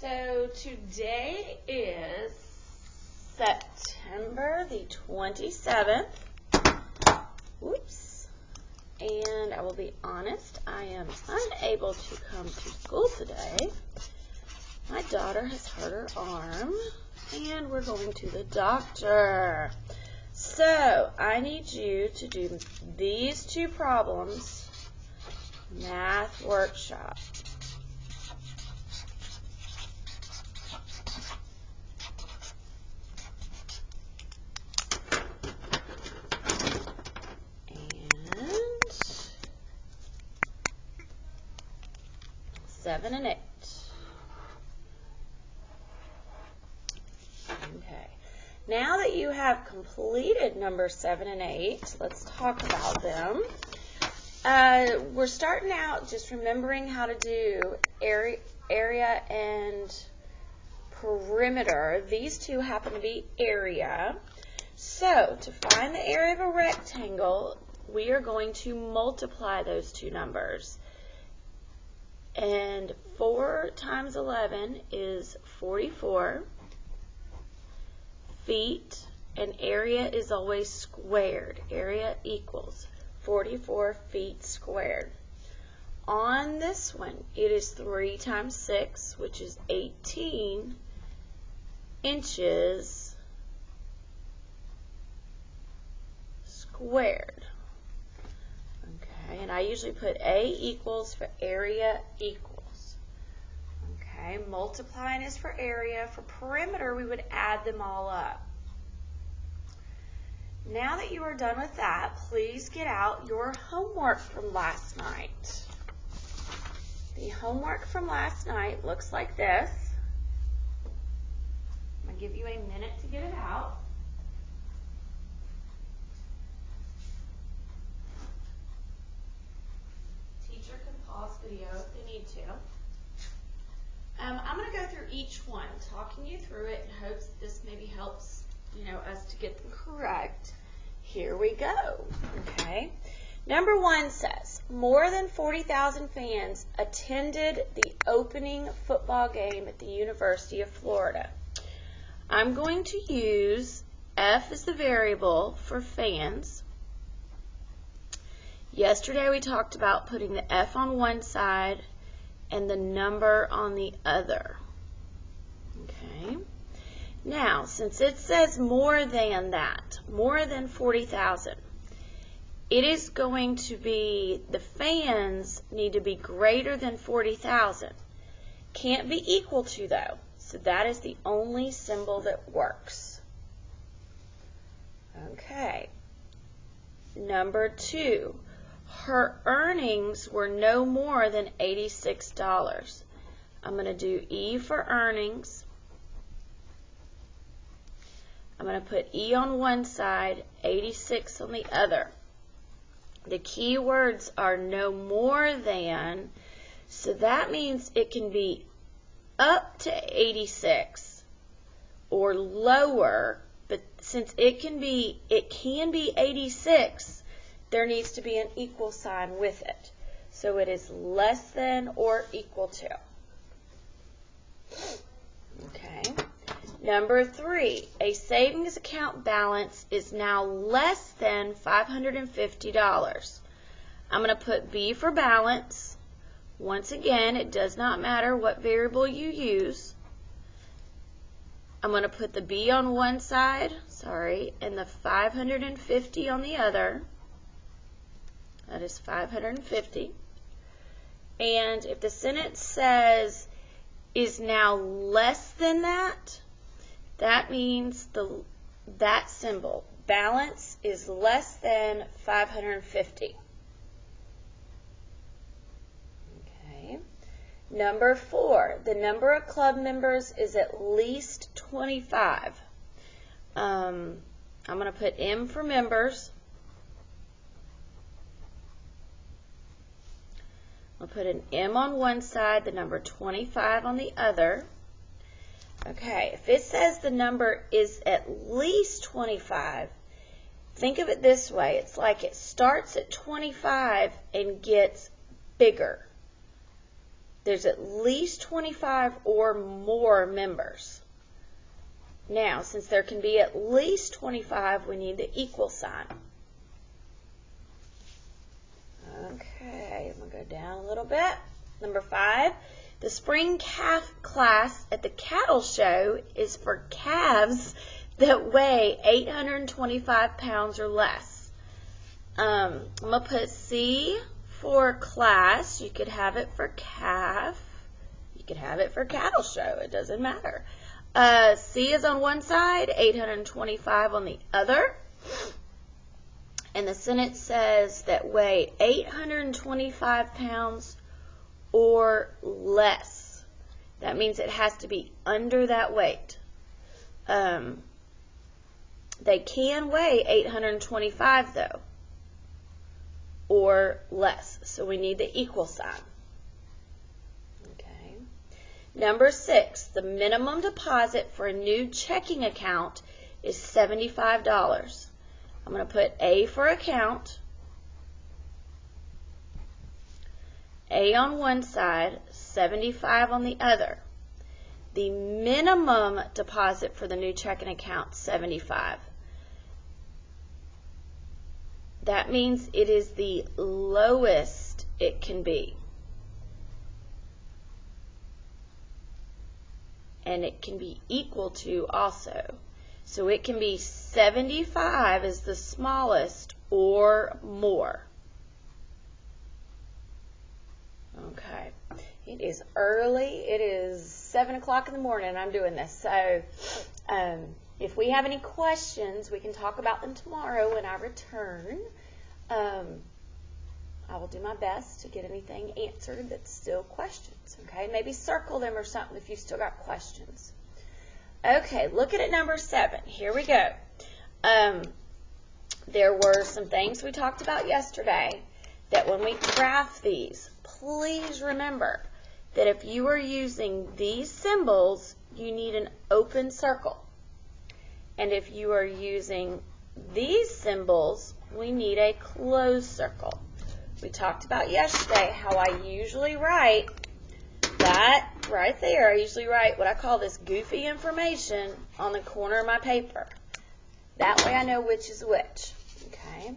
So today is September the 27th. Whoops. And I will be honest, I am unable to come to school today. My daughter has hurt her arm, and we're going to the doctor. So I need you to do these two problems, math workshop. And 7 and 8. Okay. Now that you have completed number 7 and 8, let's talk about them. We're starting out just remembering how to do area and perimeter. These two happen to be area. So to find the area of a rectangle, we are going to multiply those two numbers. And 4 times 11 is 44 feet, and area is always squared. Area equals 44 feet squared. On this one, it is 3 times 6, which is 18 inches squared. Okay, and I usually put A equals for area equals. Okay, multiplying is for area. For perimeter, we would add them all up. Now that you are done with that, please get out your homework from last night. The homework from last night looks like this. I'm going to give you a minute to get it out. Teacher can pause video if they need to. I'm going to go through each one, talking you through it in hopes that this maybe helps us to get them correct. Here we go. Okay. Number 1 says, more than 40,000 fans attended the opening football game at the University of Florida. I'm going to use F as the variable for fans. Yesterday we talked about putting the F on one side and the number on the other. Okay. Now, since it says more than that, more than 40,000, it is going to be, the fans need to be greater than 40,000. Can't be equal to, though. So that is the only symbol that works. Okay. Number 2. Her earnings were no more than $86. I'm going to do E for earnings. I'm going to put E on one side, 86 on the other. The key words are no more than, so that means it can be up to 86 or lower, but since it can be 86, there needs to be an equal sign with it. So it is less than or equal to. Okay. Number 3, a savings account balance is now less than $550. I'm going to put B for balance. Once again, it does not matter what variable you use. I'm going to put the B on one side, and the 550 on the other. That is 550. And if the sentence says is now less than that, that means that symbol, balance, is less than 550. Okay. Number 4, the number of club members is at least 25. I'm going to put M for members. I'll put an M on one side, the number 25 on the other. Okay, if it says the number is at least 25, think of it this way. It's like it starts at 25 and gets bigger. there's at least 25 or more members. Now, since there can be at least 25, we need the equal sign. Okay, I'm going to go down a little bit. Number 5, the spring calf class at the cattle show is for calves that weigh 825 pounds or less. I'm going to put C for class. You could have it for calf. You could have it for cattle show. It doesn't matter. C is on one side, 825 on the other. And the sentence says that weigh 825 pounds or less. That means it has to be under that weight. They can weigh 825 though, or less. So we need the equal sign. Okay. Number 6, the minimum deposit for a new checking account is $75. I'm going to put A for account, A on one side, 75 on the other. The minimum deposit for the new checking account, 75. That means it is the lowest it can be. And it can be equal to also. So it can be 75 is the smallest or more. Okay. It is early. It is 7 o'clock in the morning and I'm doing this. So if we have any questions, we can talk about them tomorrow when I return. I will do my best to get anything answered that's still questions. Okay, maybe circle them or something if you still got questions. Okay, looking at number 7. Here we go. There were some things we talked about yesterday that when we graph these, please remember that if you are using these symbols, you need an open circle. And if you are using these symbols, we need a closed circle. We talked about yesterday how I usually write that right there. I usually write what I call this goofy information on the corner of my paper. That way I know which is which. Okay.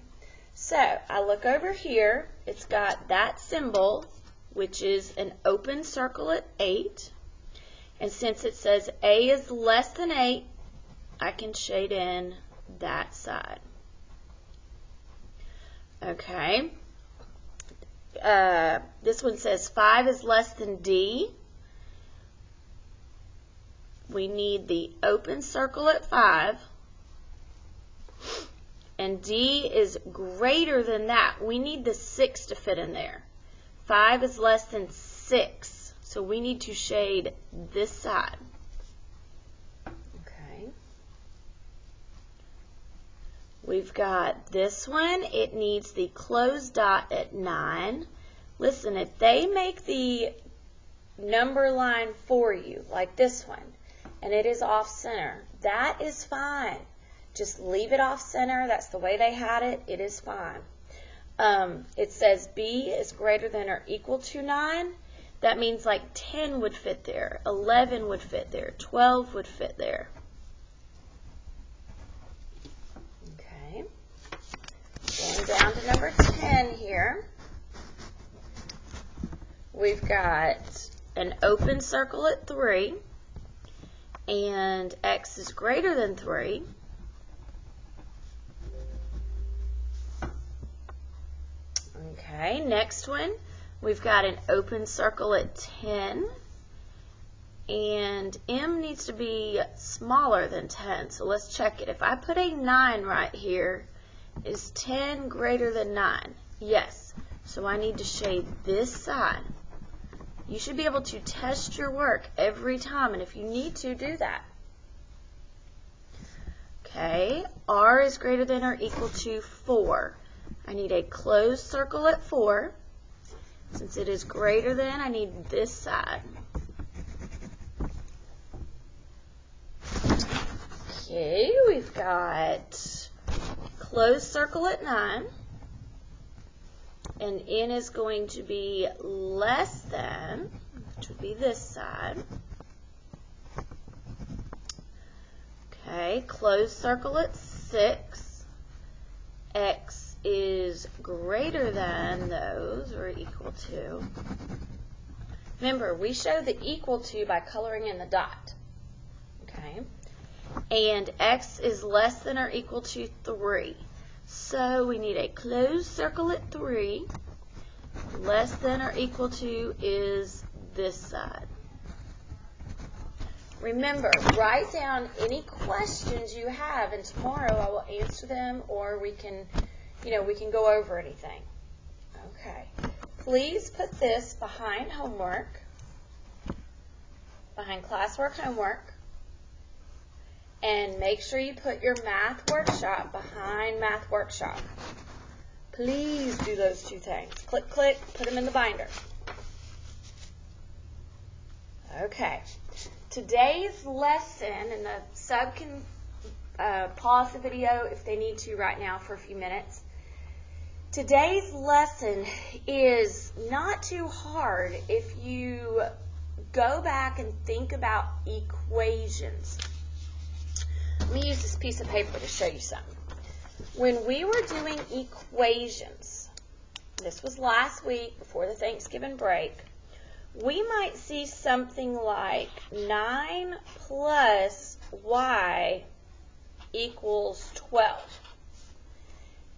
So I look over here. It's got that symbol, which is an open circle at 8. And since it says A is less than 8, I can shade in that side. Okay. This one says 5 is less than D. We need the open circle at 5. And D is greater than that. We need the 6 to fit in there. 5 is less than 6. So we need to shade this side. Okay. We've got this one. It needs the closed dot at 9. Listen, if they make the number line for you, like this one, and it is off center, that is fine. Just leave it off center. That's the way they had it. It is fine. It says B is greater than or equal to 9. That means like 10 would fit there, 11 would fit there, 12 would fit there. Okay. Going down to number 10 here. We've got an open circle at 3, and X is greater than 3. Okay, next one, we've got an open circle at 10, and M needs to be smaller than 10, so let's check it. If I put a 9 right here, is 10 greater than 9? Yes, so I need to shade this side. You should be able to test your work every time, and if you need to, do that. Okay, R is greater than or equal to 4. I need a closed circle at 4. Since it is greater than, I need this side. Okay, we've got closed circle at 9. And N is going to be less than, which would be this side. Okay, close circle at 6. X is greater than those, or equal to. Remember, we show the equal to by coloring in the dot. Okay, and X is less than or equal to 3. So we need a closed circle at 3. Less than or equal to is this side. Remember, write down any questions you have, and tomorrow I will answer them, or we can go over anything. Okay. Please put this behind homework, behind classwork homework, and make sure you put your math workshop behind math workshop. Please do those two things. Click, click, put them in the binder. Okay. Today's lesson, and the sub can pause the video if they need to right now for a few minutes. Today's lesson is not too hard if you go back and think about equations. Let me use this piece of paper to show you something. When we were doing equations, this was last week before the Thanksgiving break, we might see something like 9 plus y equals 12.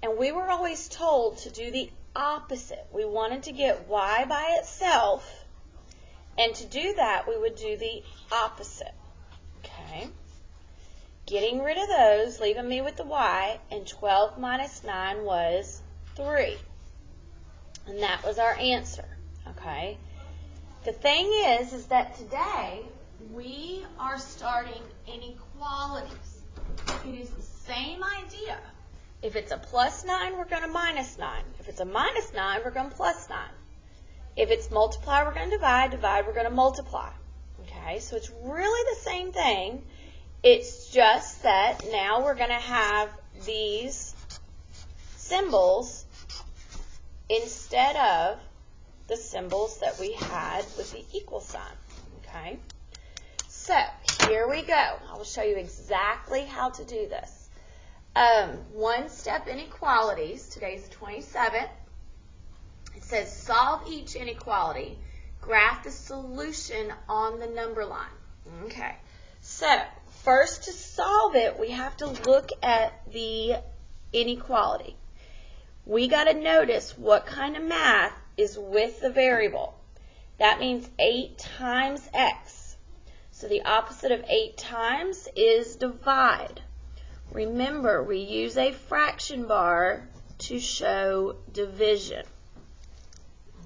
And we were always told to do the opposite. We wanted to get y by itself, and to do that we would do the opposite. Okay? Getting rid of those, leaving me with the y, and 12 minus 9 was 3. And that was our answer. Okay? The thing is that today we are starting inequalities. It is the same idea. If it's a plus 9, we're going to minus 9. If it's a minus 9, we're going to plus 9. If it's multiply, we're going to divide. Divide, we're going to multiply. Okay, so it's really the same thing. It's just that now we're going to have these symbols instead of the symbols that we had with the equal sign. Okay, so here we go. I will show you exactly how to do this. One-step inequalities. Today's the 27th. It says solve each inequality. Graph the solution on the number line. Okay, so first to solve it, we have to look at the inequality. We got to notice what kind of math is with the variable. That means 8 times x. So the opposite of 8 times is divide. Remember, we use a fraction bar to show division.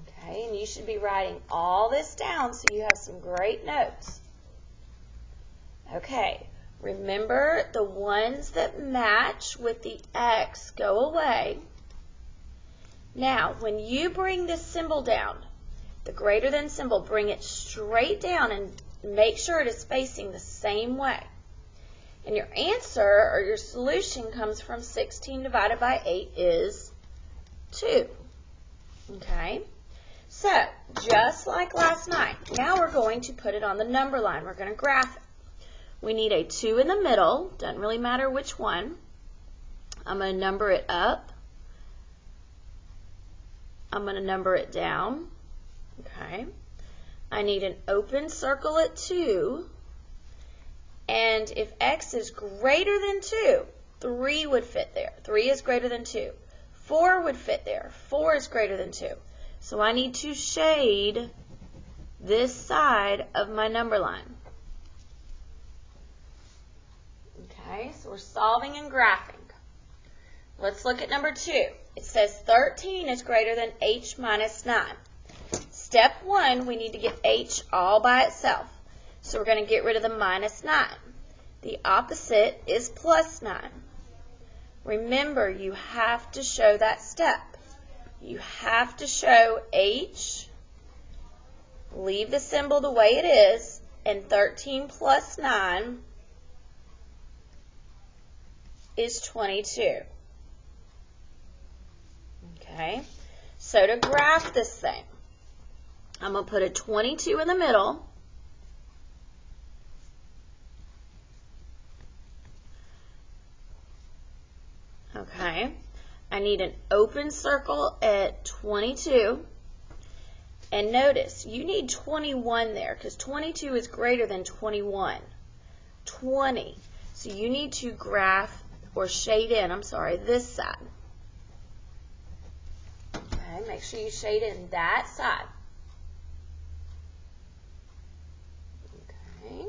Okay, and you should be writing all this down so you have some great notes. Okay, remember the ones that match with the x go away. Now, when you bring this symbol down, the greater than symbol, bring it straight down and make sure it is facing the same way. And your answer or your solution comes from 16 divided by 8 is 2. Okay? So, just like last night, now we're going to put it on the number line. We're going to graph it. We need a 2 in the middle. Doesn't really matter which one. I'm going to number it up. I'm going to number it down. Okay? I need an open circle at 2. And if x is greater than 2, 3 would fit there. 3 is greater than 2. 4 would fit there. 4 is greater than 2. So I need to shade this side of my number line. Okay, so we're solving and graphing. Let's look at number 2. It says 13 is greater than h minus 9. Step 1, we need to get h all by itself. So we're going to get rid of the minus 9. The opposite is plus 9. Remember, you have to show that step. You have to show h, leave the symbol the way it is, and 13 plus 9 is 22. Okay, so to graph this thing, I'm going to put a 22 in the middle. Okay. I need an open circle at 22. And notice, you need 21 there because 22 is greater than 21. 20. So you need to graph or shade in, this side. Okay, make sure you shade in that side. Okay.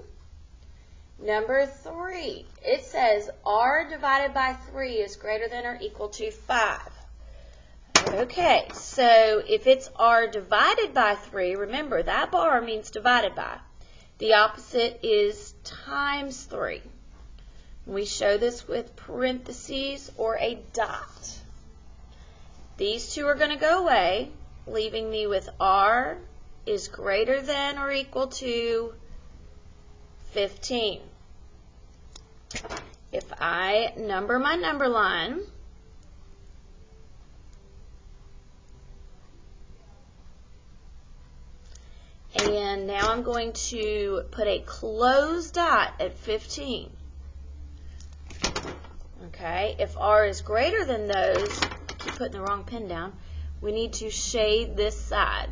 Number 3, it says r divided by 3 is greater than or equal to 5. Okay, so if it's r divided by 3, remember that bar means divided by. The opposite is times 3. We show this with parentheses or a dot. These two are going to go away, leaving me with r is greater than or equal to 15. If I number my number line, and now I'm going to put a closed dot at 15. Okay, if r is greater than those, I keep putting the wrong pen down, we need to shade this side,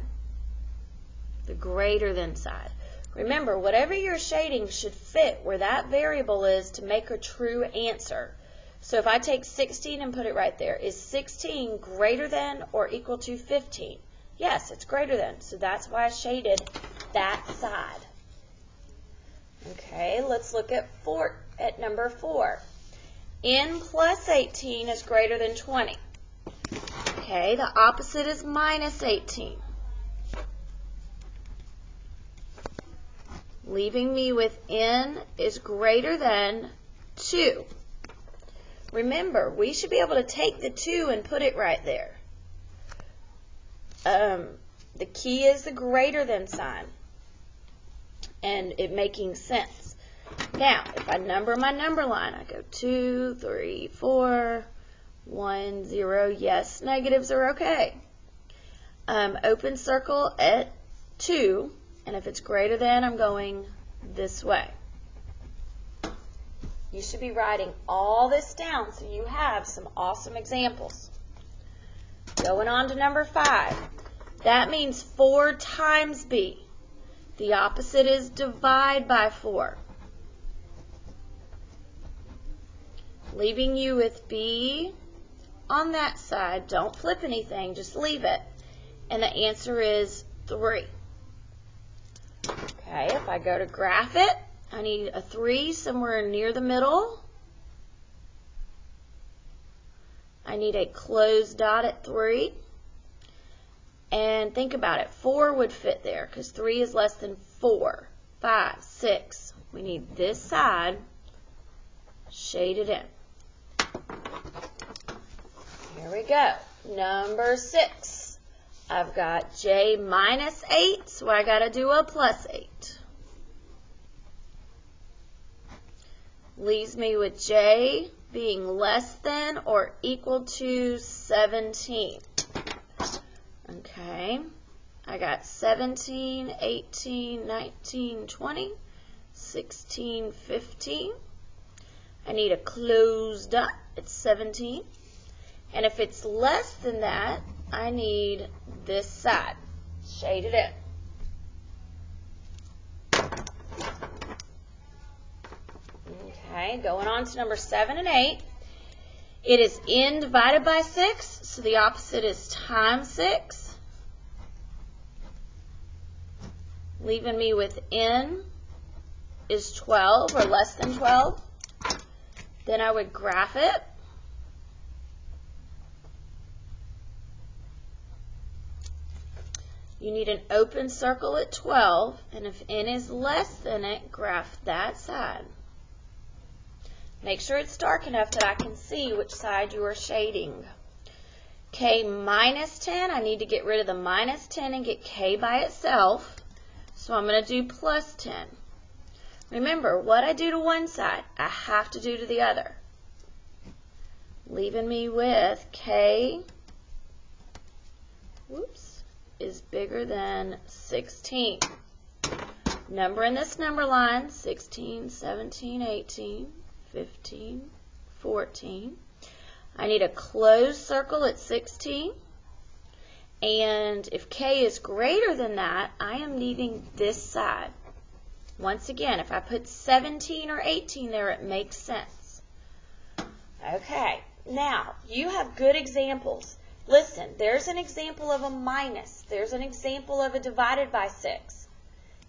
the greater than side. Remember, whatever you're shading should fit where that variable is to make a true answer. So if I take 16 and put it right there, is 16 greater than or equal to 15? Yes, it's greater than, so that's why I shaded that side. Okay, let's look at number 4. N plus 18 is greater than 20. Okay, the opposite is minus 18. Leaving me with n is greater than 2. Remember, we should be able to take the 2 and put it right there. The key is the greater than sign and it making sense. Now, if I number my number line, I go 2, 3, 4, 1, 0. Yes, negatives are okay. Open circle at 2, and if it's greater than, I'm going this way. You should be writing all this down so you have some awesome examples. Going on to number 5. That means 4 times b. The opposite is divide by 4. Leaving you with b on that side. Don't flip anything, just leave it. And the answer is 3. Okay, if I go to graph it, I need a 3 somewhere near the middle. I need a closed dot at 3. And think about it, 4 would fit there because 3 is less than 4. 5, 6. We need this side shaded in. Here we go. Number 6. I've got j minus 8, so I got to do a plus 8. Leaves me with j being less than or equal to 17. Okay, I got 17, 18, 19, 20, 16, 15. I need a closed dot at 17. And if it's less than that, I need this side shaded in. Okay, going on to number 7 and 8. It is n divided by 6, so the opposite is times 6. Leaving me with n is 12 or less than 12. Then I would graph it. You need an open circle at 12, and if n is less than it, graph that side. Make sure it's dark enough that I can see which side you are shading. K minus 10, I need to get rid of the minus 10 and get k by itself. So I'm going to do plus 10. Remember, what I do to one side, I have to do to the other. Leaving me with k is bigger than 16. Number in this number line, 16, 17, 18, 15, 14. I need a closed circle at 16. And if k is greater than that, I am needing this side. Once again, if I put 17 or 18 there, it makes sense. Okay, now, you have good examples. Listen, there's an example of a minus. There's an example of a divided by 6.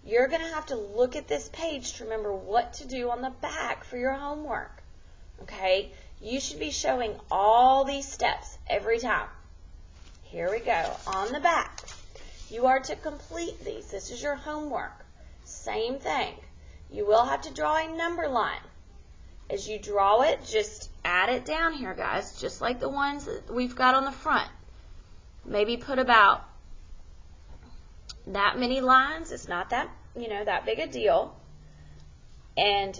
You're going to have to look at this page to remember what to do on the back for your homework. Okay? You should be showing all these steps every time. Here we go. On the back, you are to complete these. This is your homework. Same thing. You will have to draw a number line. As you draw it, just add it down here, guys, just like the ones that we've got on the front. Maybe put about that many lines. It's not that, that big a deal. And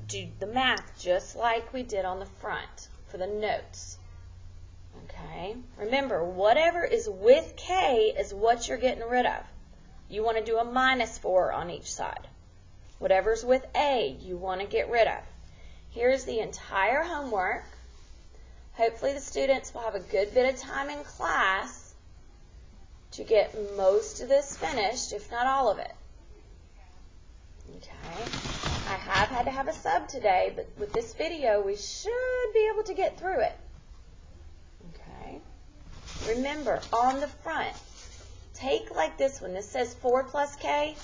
do the math just like we did on the front for the notes. Okay? Remember, whatever is with k is what you're getting rid of. You want to do a -4 on each side. Whatever's with a, you want to get rid of. Here's the entire homework. Hopefully the students will have a good bit of time in class to get most of this finished, if not all of it. Okay. I have had to have a sub today, but with this video, we should be able to get through it. Okay. Remember, on the front, take like this one. This says 4 plus k.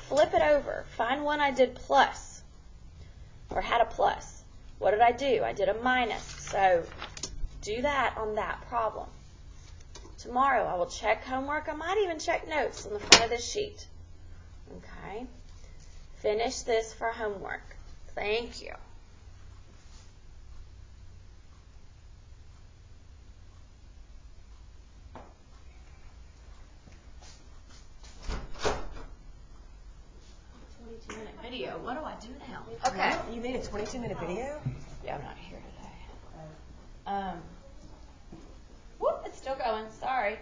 Flip it over. Find one I did plus or had a plus. What did I do? I did a minus. So do that on that problem. Tomorrow I will check homework. I might even check notes on the front of this sheet. Okay. Finish this for homework. Thank you. Video. What do I do now? Okay. You made a 22-minute video? Yeah, I'm not here today. Whoop, it's still going. Sorry.